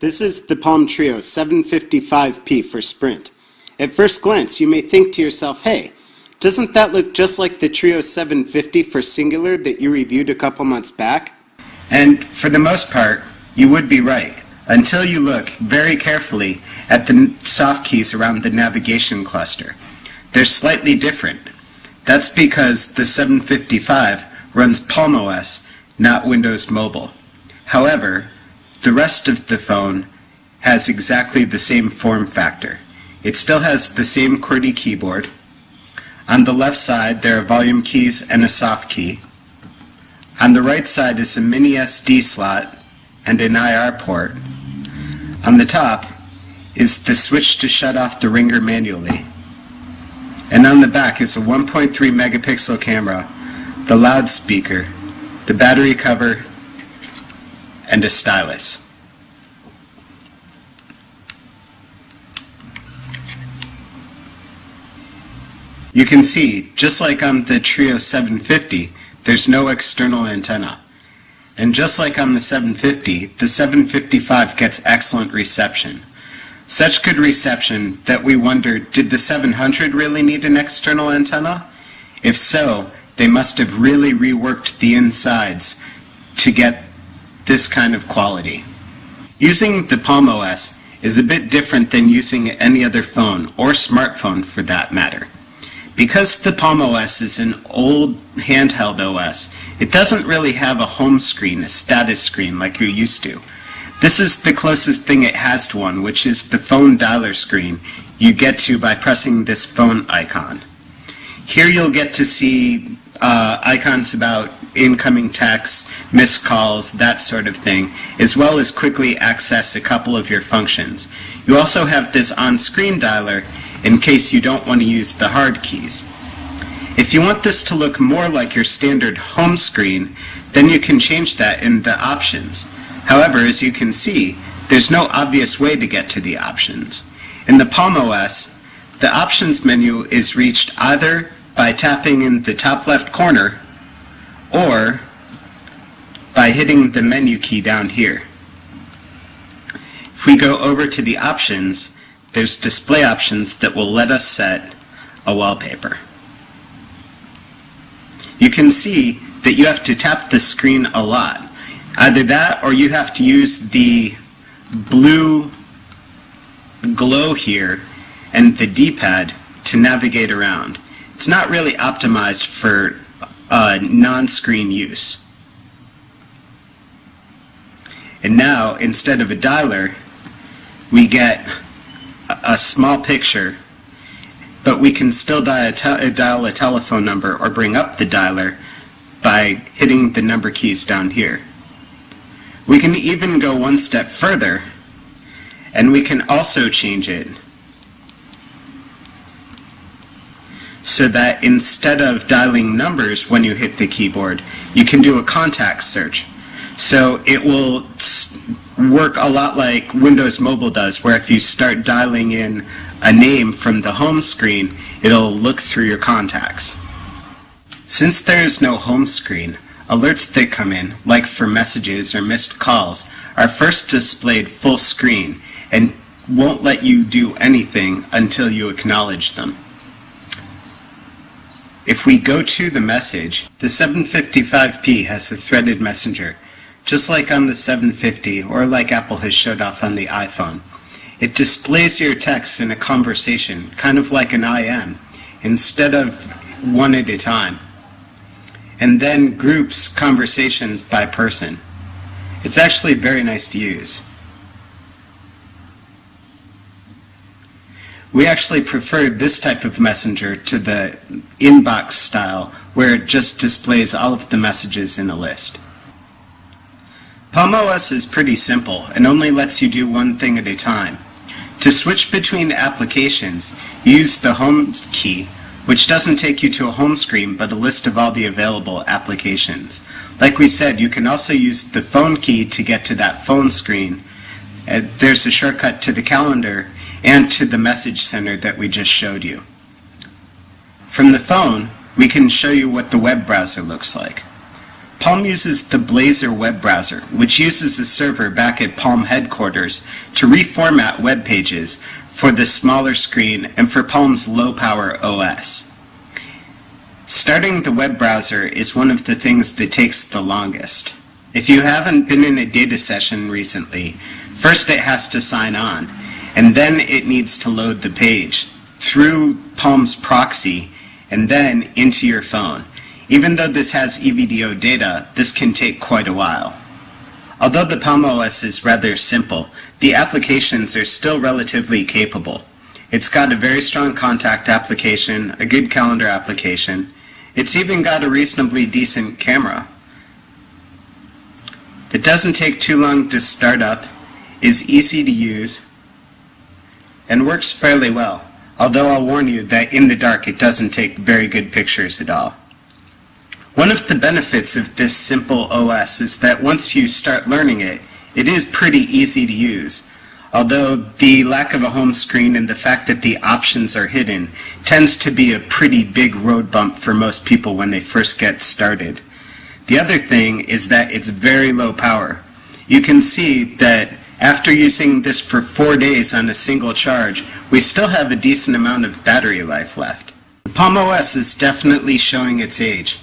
This is the Palm Treo 755p for Sprint. At first glance, you may think to yourself, hey, doesn't that look just like the Treo 750 for Cingular that you reviewed a couple months back? And for the most part, you would be right, until you look very carefully at the soft keys around the navigation cluster. They're slightly different. That's because the 755 runs Palm OS, not Windows Mobile. However, the rest of the phone has exactly the same form factor. It still has the same QWERTY keyboard. On the left side, there are volume keys and a soft key. On the right side is a mini SD slot and an IR port. On the top is the switch to shut off the ringer manually. And on the back is a 1.3 megapixel camera, the loudspeaker, the battery cover, and a stylus. You can see, just like on the Treo 750, there's no external antenna. And just like on the 750, the 755 gets excellent reception. Such good reception that we wondered, did the 700 really need an external antenna? If so, they must have really reworked the insides to get this kind of quality. Using the Palm OS is a bit different than using any other phone, or smartphone for that matter. Because the Palm OS is an old handheld OS, it doesn't really have a home screen, a status screen like you're used to. This is the closest thing it has to one, which is the phone dialer screen you get to by pressing this phone icon. Here you'll get to see icons about incoming texts, missed calls, that sort of thing, as well as quickly access a couple of your functions. You also have this on-screen dialer in case you don't want to use the hard keys. If you want this to look more like your standard home screen, then you can change that in the options. However, as you can see, there's no obvious way to get to the options. In the Palm OS, the options menu is reached either by tapping in the top left corner or by hitting the menu key down here. If we go over to the options, there's display options that will let us set a wallpaper. You can see that you have to tap the screen a lot. Either that or you have to use the blue glow here and the D-pad to navigate around. It's not really optimized for non-screen use. And now, instead of a dialer, we get a small picture, but we can still dial a telephone number or bring up the dialer by hitting the number keys down here. We can even go one step further, and we can also change it so that instead of dialing numbers when you hit the keyboard, you can do a contact search. So it will work a lot like Windows Mobile does, where if you start dialing in a name from the home screen, it'll look through your contacts. Since there is no home screen, alerts that come in, like for messages or missed calls, are first displayed full screen and won't let you do anything until you acknowledge them. If we go to the message, the 755p has the threaded messenger, just like on the 750 or like Apple has showed off on the iPhone. It displays your text in a conversation, kind of like an IM, instead of one at a time, and then groups conversations by person. It's actually very nice to use. We actually preferred this type of messenger to the inbox style, where it just displays all of the messages in a list. Palm OS is pretty simple and only lets you do one thing at a time. To switch between applications, use the home key, which doesn't take you to a home screen but a list of all the available applications. Like we said, you can also use the phone key to get to that phone screen. There's a shortcut to the calendar and to the message center that we just showed you. From the phone, we can show you what the web browser looks like. Palm uses the Blazor web browser, which uses a server back at Palm headquarters to reformat web pages for the smaller screen and for Palm's low-power OS. Starting the web browser is one of the things that takes the longest. If you haven't been in a data session recently, first it has to sign on, and then it needs to load the page through Palm's proxy and then into your phone. Even though this has EVDO data, this can take quite a while. Although the Palm OS is rather simple, the applications are still relatively capable. It's got a very strong contact application, a good calendar application. It's even got a reasonably decent camera. It doesn't take too long to start up, is easy to use, and works fairly well. Although I'll warn you that in the dark it doesn't take very good pictures at all. One of the benefits of this simple OS is that once you start learning it, it is pretty easy to use. Although the lack of a home screen and the fact that the options are hidden tends to be a pretty big road bump for most people when they first get started. The other thing is that it's very low power. You can see that after using this for 4 days on a single charge, we still have a decent amount of battery life left. The Palm OS is definitely showing its age.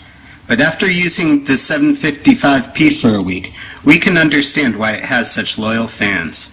But after using the 755p for a week, we can understand why it has such loyal fans.